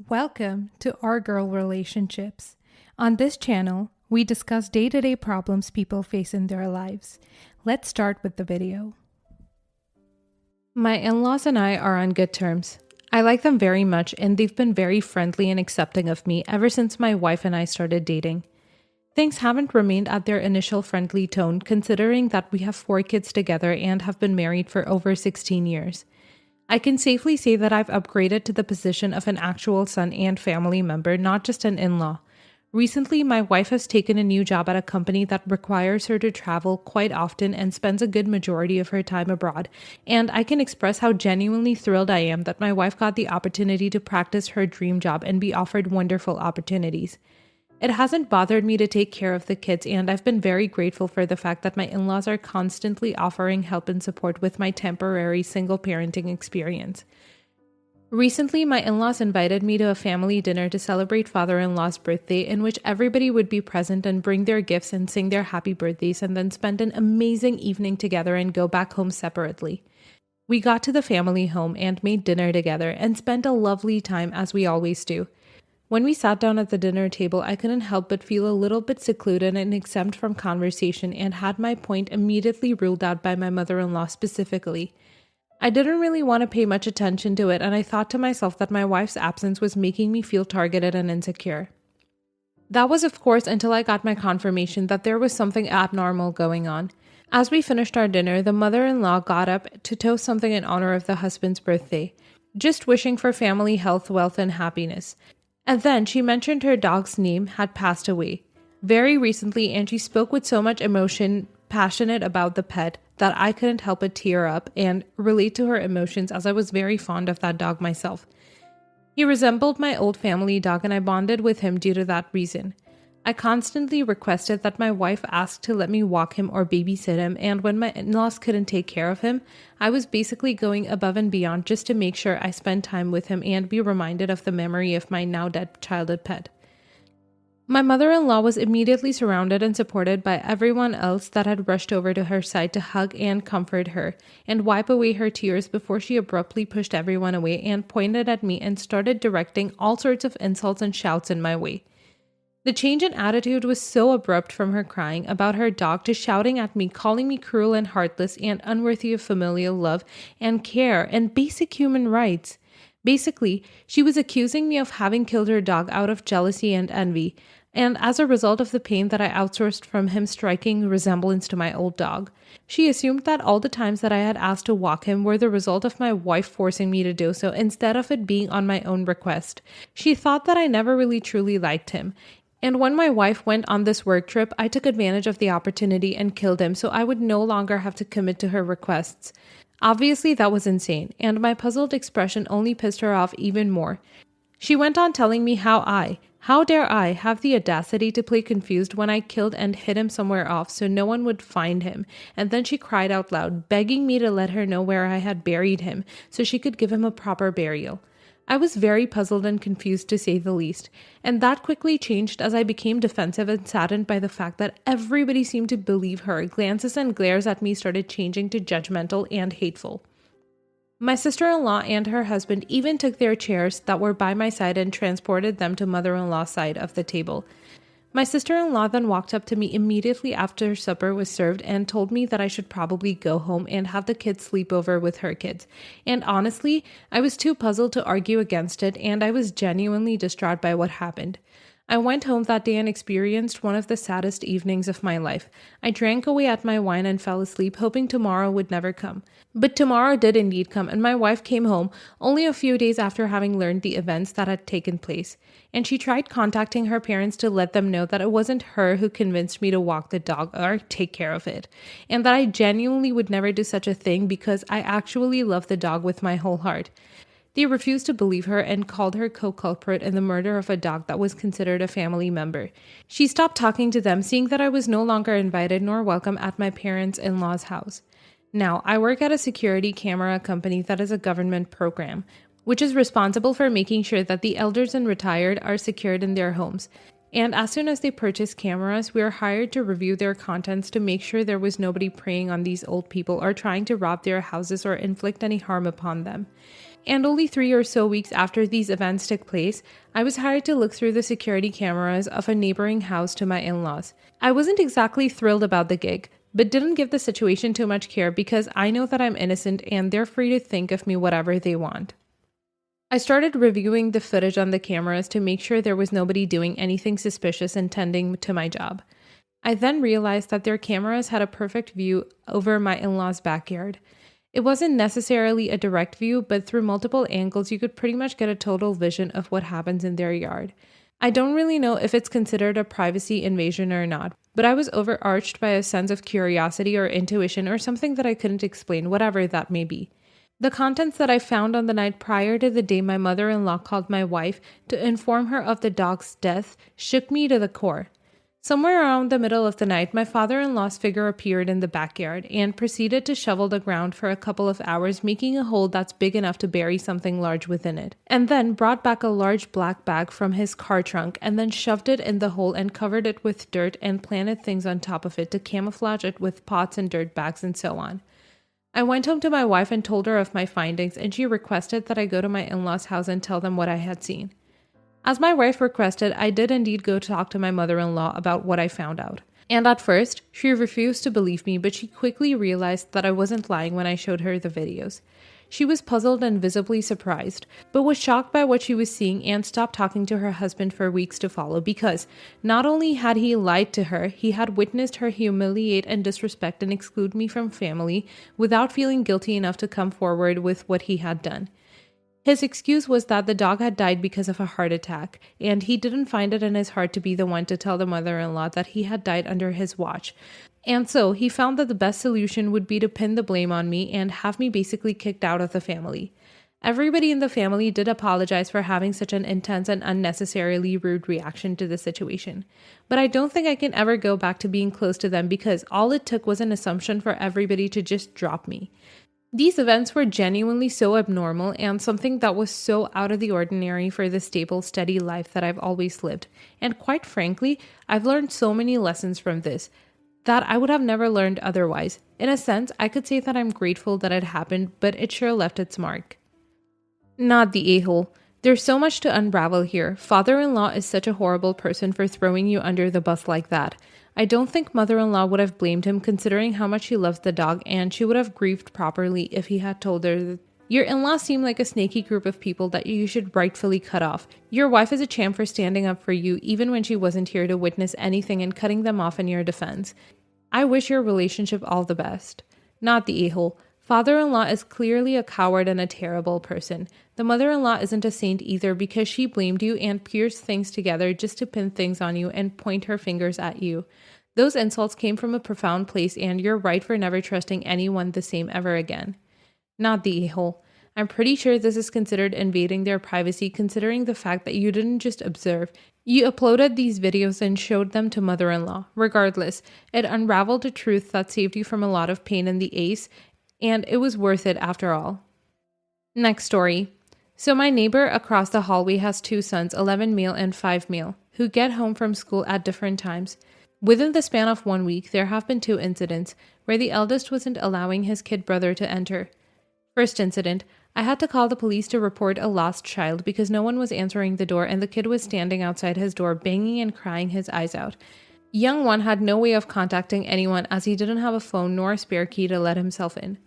Welcome to Our Girl Relationships. On this channel, we discuss day-to-day problems people face in their lives. Let's start with the video. My in-laws and I are on good terms. I like them very much and they've been very friendly and accepting of me ever since my wife and I started dating. Things haven't remained at their initial friendly tone considering that we have 4 kids together and have been married for over 16 years. I can safely say that I've upgraded to the position of an actual son and family member, not just an in-law. Recently, my wife has taken a new job at a company that requires her to travel quite often and spends a good majority of her time abroad, and I can express how genuinely thrilled I am that my wife got the opportunity to practice her dream job and be offered wonderful opportunities. It hasn't bothered me to take care of the kids, and I've been very grateful for the fact that my in-laws are constantly offering help and support with my temporary single parenting experience. Recently, my in-laws invited me to a family dinner to celebrate father-in-law's birthday, in which everybody would be present and bring their gifts and sing their happy birthdays and then spend an amazing evening together and go back home separately. We got to the family home and made dinner together and spent a lovely time as we always do. When we sat down at the dinner table, I couldn't help but feel a little bit secluded and exempt from conversation and had my point immediately ruled out by my mother-in-law specifically. I didn't really want to pay much attention to it, and I thought to myself that my wife's absence was making me feel targeted and insecure. That was, of course, until I got my confirmation that there was something abnormal going on. As we finished our dinner, the mother-in-law got up to toast something in honor of the husband's birthday, just wishing for family health, wealth, and happiness. And then she mentioned her dog's name had passed away very recently, and she spoke with so much emotion, passionate about the pet, that I couldn't help but tear up and relate to her emotions as I was very fond of that dog myself. He resembled my old family dog and I bonded with him due to that reason. I constantly requested that my wife ask to let me walk him or babysit him, and when my in-laws couldn't take care of him, I was basically going above and beyond just to make sure I spend time with him and be reminded of the memory of my now dead childhood pet. My mother-in-law was immediately surrounded and supported by everyone else that had rushed over to her side to hug and comfort her and wipe away her tears before she abruptly pushed everyone away and pointed at me and started directing all sorts of insults and shouts in my way. The change in attitude was so abrupt from her crying about her dog to shouting at me, calling me cruel and heartless and unworthy of familial love and care and basic human rights. Basically, she was accusing me of having killed her dog out of jealousy and envy, and as a result of the pain that I outsourced from him striking resemblance to my old dog. She assumed that all the times that I had asked to walk him were the result of my wife forcing me to do so instead of it being on my own request. She thought that I never really truly liked him. And when my wife went on this work trip, I took advantage of the opportunity and killed him so I would no longer have to commit to her requests. Obviously, that was insane, and my puzzled expression only pissed her off even more. She went on telling me how dare I, have the audacity to play confused when I killed and hid him somewhere off so no one would find him, and then she cried out loud, begging me to let her know where I had buried him so she could give him a proper burial. I was very puzzled and confused to say the least, and that quickly changed as I became defensive and saddened by the fact that everybody seemed to believe her. Glances and glares at me started changing to judgmental and hateful. My sister-in-law and her husband even took their chairs that were by my side and transported them to mother-in-law's side of the table. My sister-in-law then walked up to me immediately after supper was served and told me that I should probably go home and have the kids sleep over with her kids. And honestly, I was too puzzled to argue against it, and I was genuinely distraught by what happened. I went home that day and experienced one of the saddest evenings of my life. I drank away at my wine and fell asleep, hoping tomorrow would never come. But tomorrow did indeed come, and my wife came home only a few days after having learned the events that had taken place. And she tried contacting her parents to let them know that it wasn't her who convinced me to walk the dog or take care of it, and that I genuinely would never do such a thing because I actually love the dog with my whole heart. They refused to believe her and called her co-culprit in the murder of a dog that was considered a family member. She stopped talking to them, seeing that I was no longer invited nor welcome at my parents-in-law's house. Now, I work at a security camera company that is a government program, which is responsible for making sure that the elders and retired are secured in their homes. And as soon as they purchase cameras, we are hired to review their contents to make sure there was nobody preying on these old people or trying to rob their houses or inflict any harm upon them. And only 3 or so weeks after these events took place, I was hired to look through the security cameras of a neighboring house to my in-laws. I wasn't exactly thrilled about the gig, but didn't give the situation too much care because I know that I'm innocent and they're free to think of me whatever they want. I started reviewing the footage on the cameras to make sure there was nobody doing anything suspicious and tending to my job. I then realized that their cameras had a perfect view over my in-laws' backyard. It wasn't necessarily a direct view, but through multiple angles, you could pretty much get a total vision of what happens in their yard. I don't really know if it's considered a privacy invasion or not, but I was overarched by a sense of curiosity or intuition or something that I couldn't explain, whatever that may be. The contents that I found on the night prior to the day my mother-in-law called my wife to inform her of the dog's death shook me to the core. Somewhere around the middle of the night, my father-in-law's figure appeared in the backyard and proceeded to shovel the ground for a couple of hours, making a hole that's big enough to bury something large within it, and then brought back a large black bag from his car trunk and then shoved it in the hole and covered it with dirt and planted things on top of it to camouflage it with pots and dirt bags and so on. I went home to my wife and told her of my findings, and she requested that I go to my in-laws' house and tell them what I had seen. As my wife requested, I did indeed go talk to my mother-in-law about what I found out. And at first, she refused to believe me, but she quickly realized that I wasn't lying when I showed her the videos. She was puzzled and visibly surprised, but was shocked by what she was seeing and stopped talking to her husband for weeks to follow because not only had he lied to her, he had witnessed her humiliate and disrespect and exclude me from family without feeling guilty enough to come forward with what he had done. His excuse was that the dog had died because of a heart attack, and he didn't find it in his heart to be the one to tell the mother-in-law that he had died under his watch. And so he found that the best solution would be to pin the blame on me and have me basically kicked out of the family. Everybody in the family did apologize for having such an intense and unnecessarily rude reaction to the situation. But I don't think I can ever go back to being close to them because all it took was an assumption for everybody to just drop me. These events were genuinely so abnormal and something that was so out of the ordinary for the stable, steady life that I've always lived. And quite frankly, I've learned so many lessons from this that I would have never learned otherwise. In a sense, I could say that I'm grateful that it happened, but it sure left its mark. Not the a-hole. There's so much to unravel here. Father-in-law is such a horrible person for throwing you under the bus like that. I don't think mother-in-law would have blamed him considering how much he loves the dog, and she would have grieved properly if he had told her that your in-laws seem like a snaky group of people that you should rightfully cut off. Your wife is a champ for standing up for you even when she wasn't here to witness anything and cutting them off in your defense. I wish your relationship all the best. Not the a-hole. Father-in-law is clearly a coward and a terrible person. The mother-in-law isn't a saint either because she blamed you and pierced things together just to pin things on you and point her fingers at you. Those insults came from a profound place and you're right for never trusting anyone the same ever again. Not the a-hole. I'm pretty sure this is considered invading their privacy considering the fact that you didn't just observe. You uploaded these videos and showed them to mother-in-law. Regardless, it unraveled a truth that saved you from a lot of pain in the ace, and it was worth it after all. Next story. So my neighbor across the hallway has 2 sons, 11 male and 5 male, who get home from school at different times. Within the span of 1 week, there have been 2 incidents where the eldest wasn't allowing his kid brother to enter. First incident, I had to call the police to report a lost child because no one was answering the door and the kid was standing outside his door banging and crying his eyes out. Young one had no way of contacting anyone as he didn't have a phone nor a spare key to let himself in.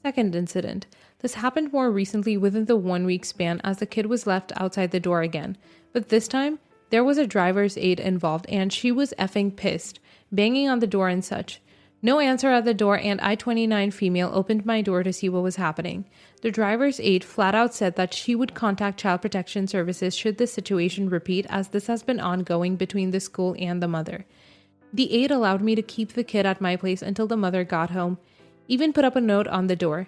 Second incident. This happened more recently within the 1 week span as the kid was left outside the door again. But this time, there was a driver's aide involved and she was effing pissed, banging on the door and such. No answer at the door and I-29 female opened my door to see what was happening. The driver's aide flat out said that she would contact Child Protection Services should this situation repeat as this has been ongoing between the school and the mother. The aide allowed me to keep the kid at my place until the mother got home, even put up a note on the door.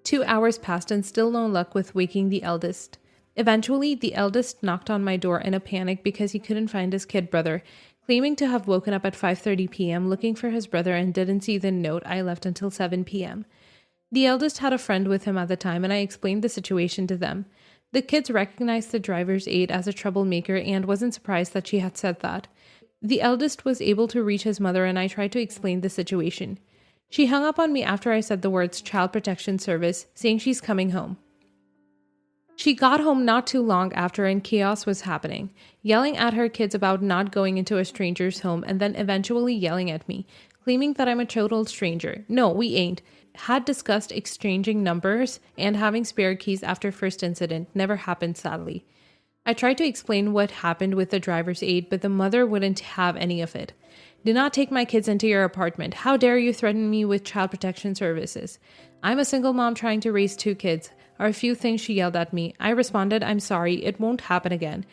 2 hours passed and still no luck with waking the eldest. Eventually, the eldest knocked on my door in a panic because he couldn't find his kid brother, claiming to have woken up at 5:30 p.m. looking for his brother and didn't see the note I left until 7 p.m. The eldest had a friend with him at the time and I explained the situation to them. The kids recognized the driver's aide as a troublemaker and wasn't surprised that she had said that. The eldest was able to reach his mother and I tried to explain the situation. She hung up on me after I said the words Child Protection Service, saying she's coming home. She got home not too long after and chaos was happening, yelling at her kids about not going into a stranger's home and then eventually yelling at me, claiming that I'm a total stranger. No, we ain't. Had discussed exchanging numbers and having spare keys after first incident. Never happened, sadly. I tried to explain what happened with the driver's aid, but the mother wouldn't have any of it. Do not take my kids into your apartment. How dare you threaten me with child protection services? I'm a single mom trying to raise 2 kids, are a few things she yelled at me. I responded, I'm sorry, it won't happen again.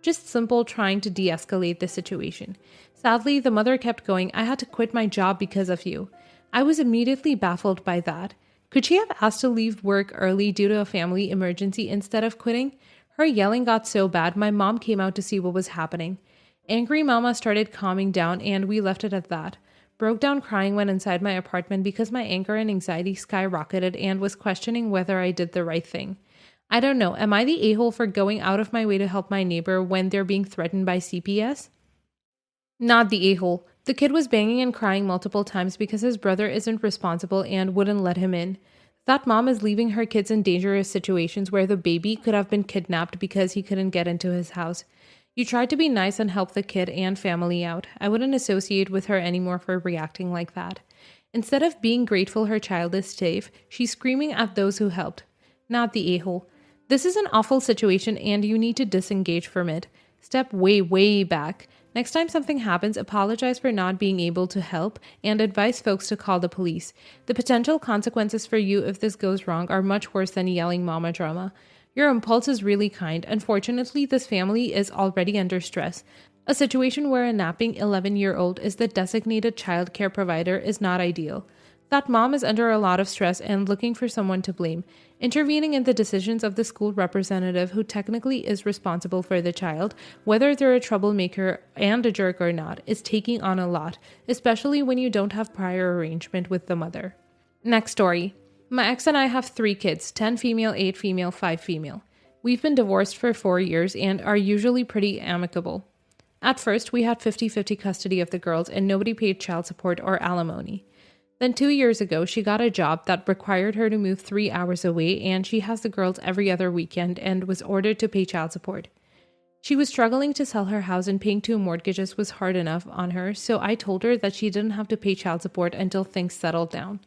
Just simple trying to de-escalate the situation. Sadly, the mother kept going, I had to quit my job because of you. I was immediately baffled by that. Could she have asked to leave work early due to a family emergency instead of quitting? Her yelling got so bad, my mom came out to see what was happening. Angry mama started calming down and we left it at that. Broke down crying when inside my apartment because my anger and anxiety skyrocketed and was questioning whether I did the right thing. I don't know, am I the a-hole for going out of my way to help my neighbor when they're being threatened by CPS? Not the a-hole. The kid was banging and crying multiple times because his brother isn't responsible and wouldn't let him in. That mom is leaving her kids in dangerous situations where the baby could have been kidnapped because he couldn't get into his house. You tried to be nice and help the kid and family out. I wouldn't associate with her anymore for reacting like that. Instead of being grateful her child is safe, she's screaming at those who helped. Not the a-hole. This is an awful situation and you need to disengage from it. Step way, way back. Next time something happens, apologize for not being able to help and advise folks to call the police. The potential consequences for you if this goes wrong are much worse than yelling mama drama. Your impulse is really kind. Unfortunately, this family is already under stress. A situation where a napping 11-year-old is the designated child care provider is not ideal. That mom is under a lot of stress and looking for someone to blame. Intervening in the decisions of the school representative who technically is responsible for the child, whether they're a troublemaker and a jerk or not, is taking on a lot, especially when you don't have prior arrangement with the mother. Next story. My ex and I have 3 kids, 10 female, 8 female, 5 female. We've been divorced for 4 years and are usually pretty amicable. At first, we had 50-50 custody of the girls and nobody paid child support or alimony. Then 2 years ago, she got a job that required her to move 3 hours away and she has the girls every other weekend and was ordered to pay child support. She was struggling to sell her house and paying 2 mortgages was hard enough on her, so I told her that she didn't have to pay child support until things settled down.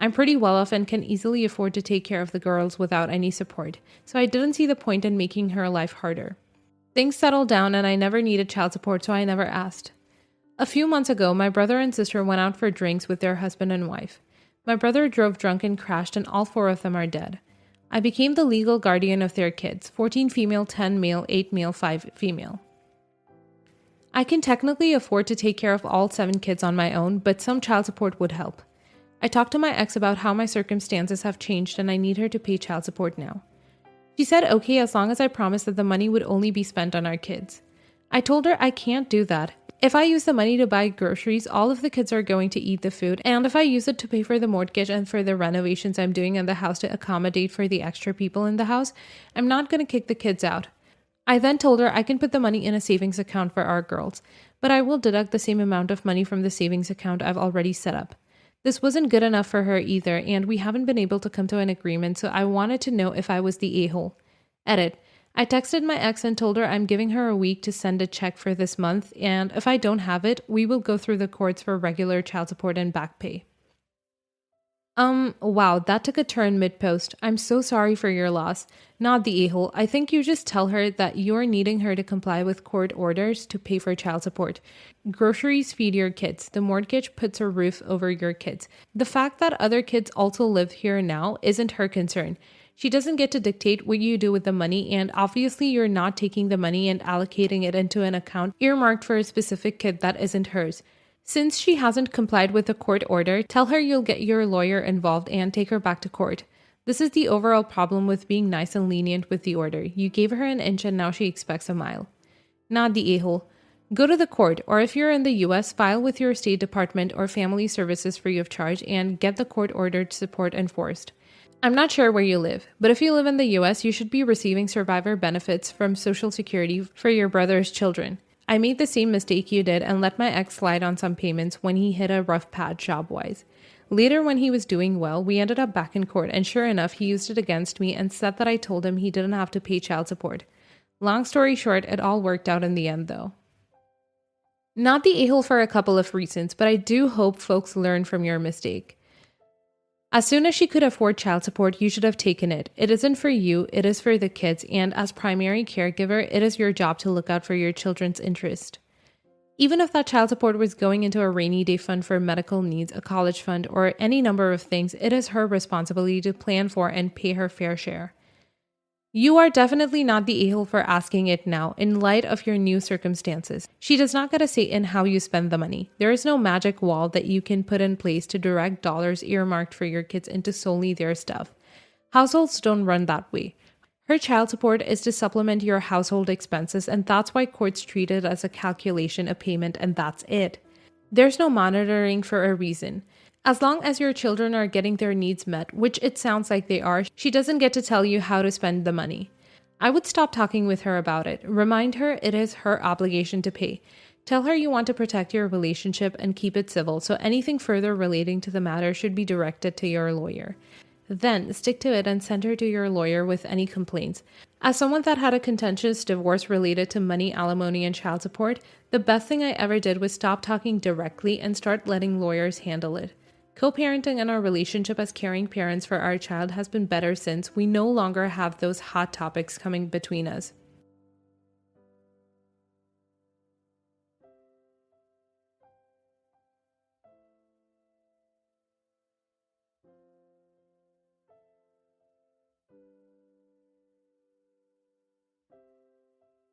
I'm pretty well off and can easily afford to take care of the girls without any support, so I didn't see the point in making her life harder. Things settled down and I never needed child support, so I never asked. A few months ago, my brother and sister went out for drinks with their husband and wife. My brother drove drunk and crashed and all 4 of them are dead. I became the legal guardian of their kids, 14 female, 10 male, 8 male, 5 female. I can technically afford to take care of all 7 kids on my own, but some child support would help. I talked to my ex about how my circumstances have changed and I need her to pay child support now. She said okay as long as I promised that the money would only be spent on our kids. I told her I can't do that. If I use the money to buy groceries, all of the kids are going to eat the food, and if I use it to pay for the mortgage and for the renovations I'm doing in the house to accommodate for the extra people in the house, I'm not going to kick the kids out. I then told her I can put the money in a savings account for our girls, but I will deduct the same amount of money from the savings account I've already set up. This wasn't good enough for her either, and we haven't been able to come to an agreement, so I wanted to know if I was the a-hole. Edit. I texted my ex and told her I'm giving her a week to send a check for this month, and if I don't have it, we will go through the courts for regular child support and back pay. Wow, that took a turn mid-post. I'm so sorry for your loss. Not the a-hole. I think you just tell her that you're needing her to comply with court orders to pay for child support. Groceries feed your kids. The mortgage puts a roof over your kids. The fact that other kids also live here now isn't her concern. She doesn't get to dictate what you do with the money, and obviously you're not taking the money and allocating it into an account earmarked for a specific kid that isn't hers. Since she hasn't complied with the court order, tell her you'll get your lawyer involved and take her back to court. This is the overall problem with being nice and lenient with the order. You gave her an inch and now she expects a mile. Not the a-hole. Go to the court, or if you're in the US, file with your State Department or Family Services free of charge and get the court-ordered support enforced. I'm not sure where you live, but if you live in the US, you should be receiving survivor benefits from Social Security for your brother's children. I made the same mistake you did and let my ex slide on some payments when he hit a rough patch job-wise. Later, when he was doing well, we ended up back in court, and sure enough, he used it against me and said that I told him he didn't have to pay child support. Long story short, it all worked out in the end though. Not the a-hole for a couple of reasons, but I do hope folks learn from your mistake. As soon as she could afford child support, you should have taken it. It isn't for you, it is for the kids, and as primary caregiver, it is your job to look out for your children's interest. Even if that child support was going into a rainy day fund for medical needs, a college fund, or any number of things, it is her responsibility to plan for and pay her fair share. You are definitely not the a-hole for asking it now, in light of your new circumstances. She does not get a say in how you spend the money. There is no magic wall that you can put in place to direct dollars earmarked for your kids into solely their stuff. Households don't run that way. Her child support is to supplement your household expenses, and that's why courts treat it as a calculation, a payment, and that's it. There's no monitoring for a reason. As long as your children are getting their needs met, which it sounds like they are, she doesn't get to tell you how to spend the money. I would stop talking with her about it. Remind her it is her obligation to pay. Tell her you want to protect your relationship and keep it civil, so anything further relating to the matter should be directed to your lawyer. Then stick to it and send her to your lawyer with any complaints. As someone that had a contentious divorce related to money, alimony, and child support, the best thing I ever did was stop talking directly and start letting lawyers handle it. Co-parenting and our relationship as caring parents for our child has been better since we no longer have those hot topics coming between us.